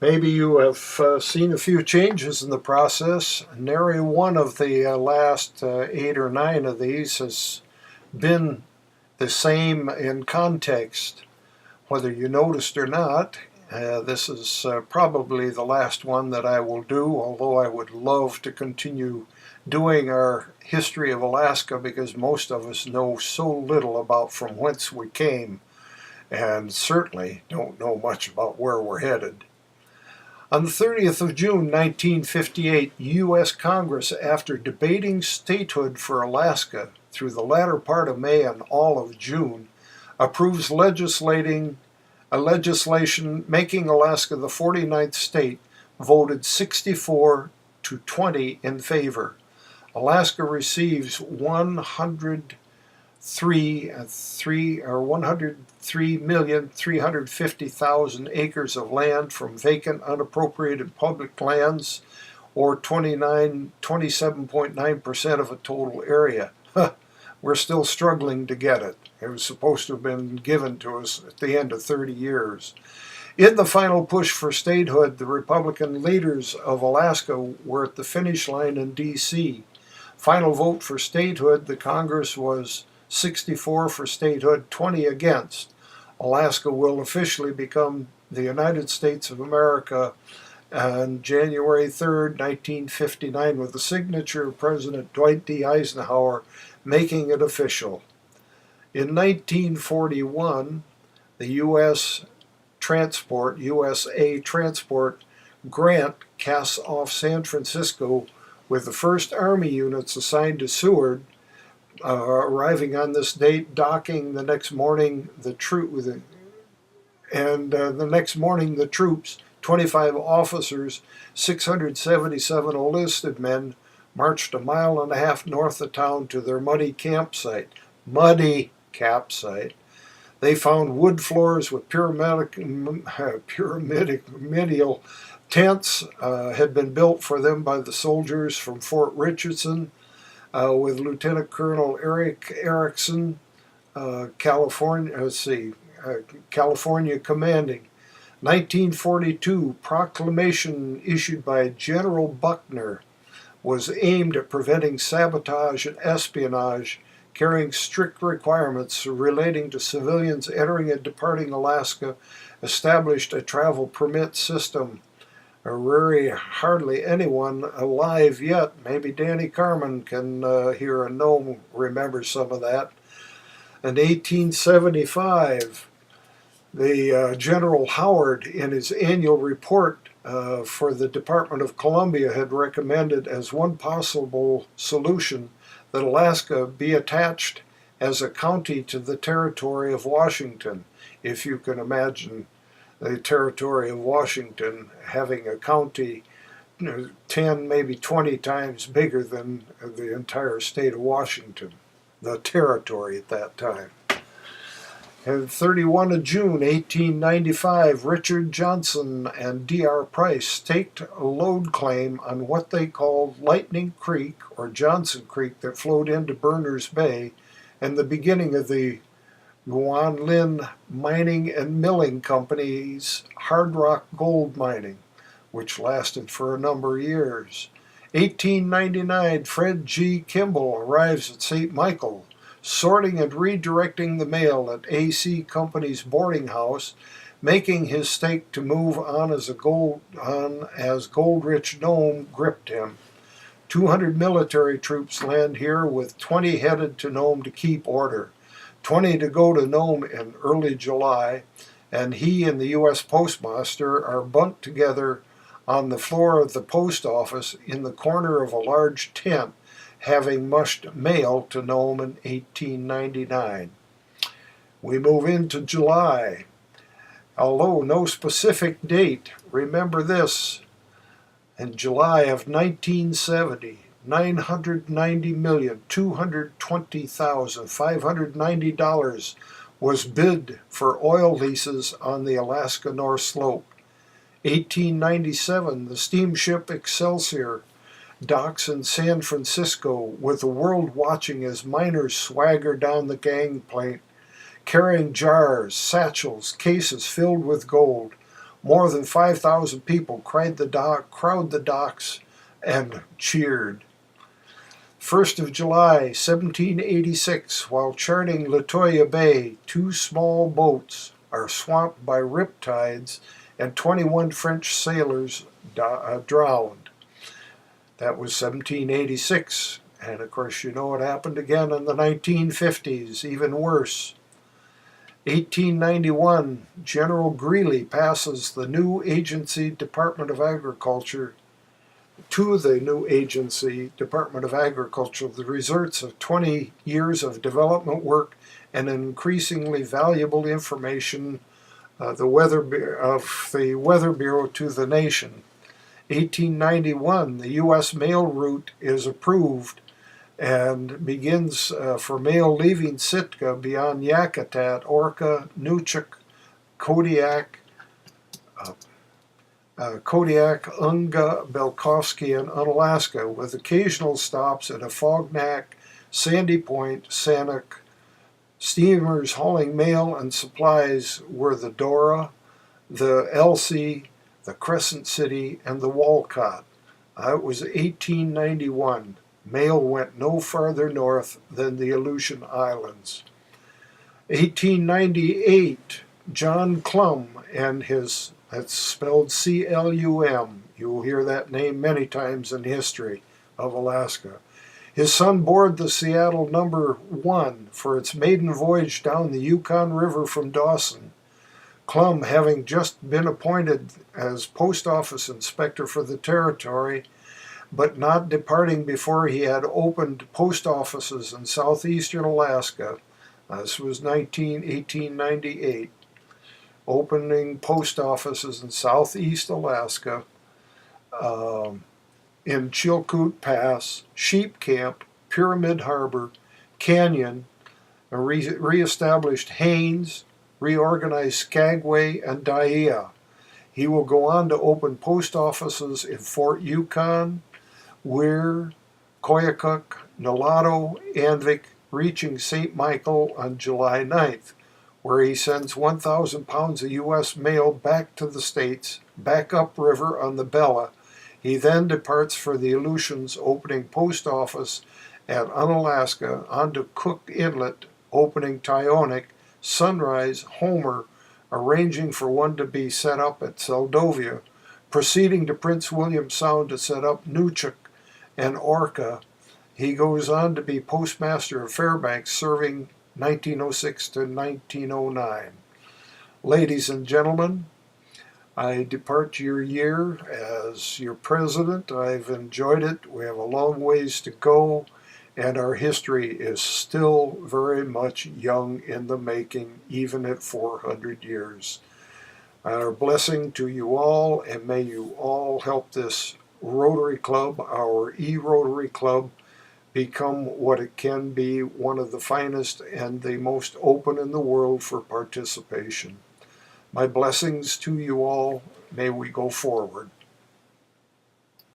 Maybe you have seen a few changes in the process. Nary one of the last 8 or 9 of these has been the same in context. Whether you noticed or not, this is probably the last one that I will do, although I would love to continue doing our history of Alaska because most of us know so little about from whence we came and certainly don't know much about where we're headed. On the 30th of June 1958, U.S. Congress, after debating statehood for Alaska through the latter part of May and all of June, approves legislation making Alaska the 49th state, voted 64 to 20 in favor. Alaska receives 103,350,000 acres of land from vacant unappropriated public lands, or 27.9% of a total area. We're still struggling to get it. It was supposed to have been given to us at the end of 30 years. In the final push for statehood, the Republican leaders of Alaska were at the finish line in D.C. Final vote for statehood, the Congress was 64 for statehood, 20 against. Alaska will officially become the United States of America on January 3rd, 1959, with the signature of President Dwight D. Eisenhower making it official. In 1941, the USA Transport Grant casts off San Francisco with the first Army units assigned to Seward, arriving on this date, docking the next morning. The next morning, the troops, 25 officers, 677 enlisted men, marched a mile and a half north of town to their muddy campsite. They found wood floors with pyramidal tents had been built for them by the soldiers from Fort Richardson, with Lieutenant Colonel Erickson, California commanding. 1942, proclamation issued by General Buckner was aimed at preventing sabotage and espionage, carrying strict requirements relating to civilians entering and departing Alaska, established a travel permit system. Hardly anyone alive yet, maybe Danny Carmen can hear a gnome remember some of that. In 1875, the General Howard, in his annual report for the Department of Columbia, had recommended as one possible solution that Alaska be attached as a county to the territory of Washington. If you can imagine the territory of Washington having a county 10, maybe 20 times bigger than the entire state of Washington, the territory at that time. And 31 of June 1895, Richard Johnson and D.R. Price staked a lode claim on what they called Lightning Creek, or Johnson Creek, that flowed into Berners Bay, and the beginning of the Guanlin Mining and Milling Company's hard rock gold mining, which lasted for a number of years. 1899, Fred G. Kimball arrives at St. Michael, sorting and redirecting the mail at A.C. Company's boarding house, making his stake to move on as gold-rich Nome gripped him. 200 military troops land here, with 20 headed to Nome to keep order, 20 to go to Nome in early July, and he and the U.S. Postmaster are bunked together on the floor of the post office in the corner of a large tent, having mushed mail to Nome in 1899. We move into July. Although no specific date, remember this: in July of 1970, $990,220,590 was bid for oil leases on the Alaska North Slope. 1897, the steamship Excelsior docks in San Francisco, with the world watching as miners swagger down the gangplank, carrying jars, satchels, cases filled with gold. More than 5,000 people crowd the docks and cheered. 1st of July, 1786, while charting Latoya Bay, two small boats are swamped by riptides and 21 French sailors drowned. That was 1786. And of course, you know it happened again in the 1950s, even worse. 1891, General Greeley passes the new agency Department of Agriculture the results of 20 years of development work and increasingly valuable information of the Weather Bureau to the nation. 1891, the U.S. mail route is approved and begins for mail leaving Sitka beyond Yakutat, Orca, Nuchuk, Kodiak, Unga, Belkovsky, and Unalaska, with occasional stops at Afognak, Sandy Point, Sannock. Steamers hauling mail and supplies were the Dora, the Elsie, the Crescent City, and the Walcott. It was 1891. Mail went no farther north than the Aleutian Islands. 1898, John Clum and his, that's spelled C-L-U-M, you will hear that name many times in history of Alaska. His son boarded the Seattle number 1 for its maiden voyage down the Yukon River from Dawson. Clum, having just been appointed as post office inspector for the territory, but not departing before he had opened post offices in southeastern Alaska. This was 1898. Opening post offices in southeast Alaska, in Chilkoot Pass, Sheep Camp, Pyramid Harbor, Canyon, reestablished Haines, reorganized Skagway, and Dyea. He will go on to open post offices in Fort Yukon, Weir, Koyukuk, Nulato, Anvik, reaching St. Michael on July 9th, where he sends 1,000 pounds of U.S. mail back to the States, back upriver on the Bella. He then departs for the Aleutians, opening post office at Unalaska, onto Cook Inlet, opening Tyonek, Sunrise, Homer, arranging for one to be set up at Seldovia, proceeding to Prince William Sound to set up Nuchuk and Orca. He goes on to be postmaster of Fairbanks, serving 1906 to 1909. Ladies and gentlemen, I depart your year as your president. I've enjoyed it. We have a long ways to go, and our history is still very much young in the making, even at 400 years. Our blessing to you all, and may you all help this Rotary Club, our e-Rotary Club, become what it can be, one of the finest and the most open in the world for participation. My blessings to you all. May we go forward.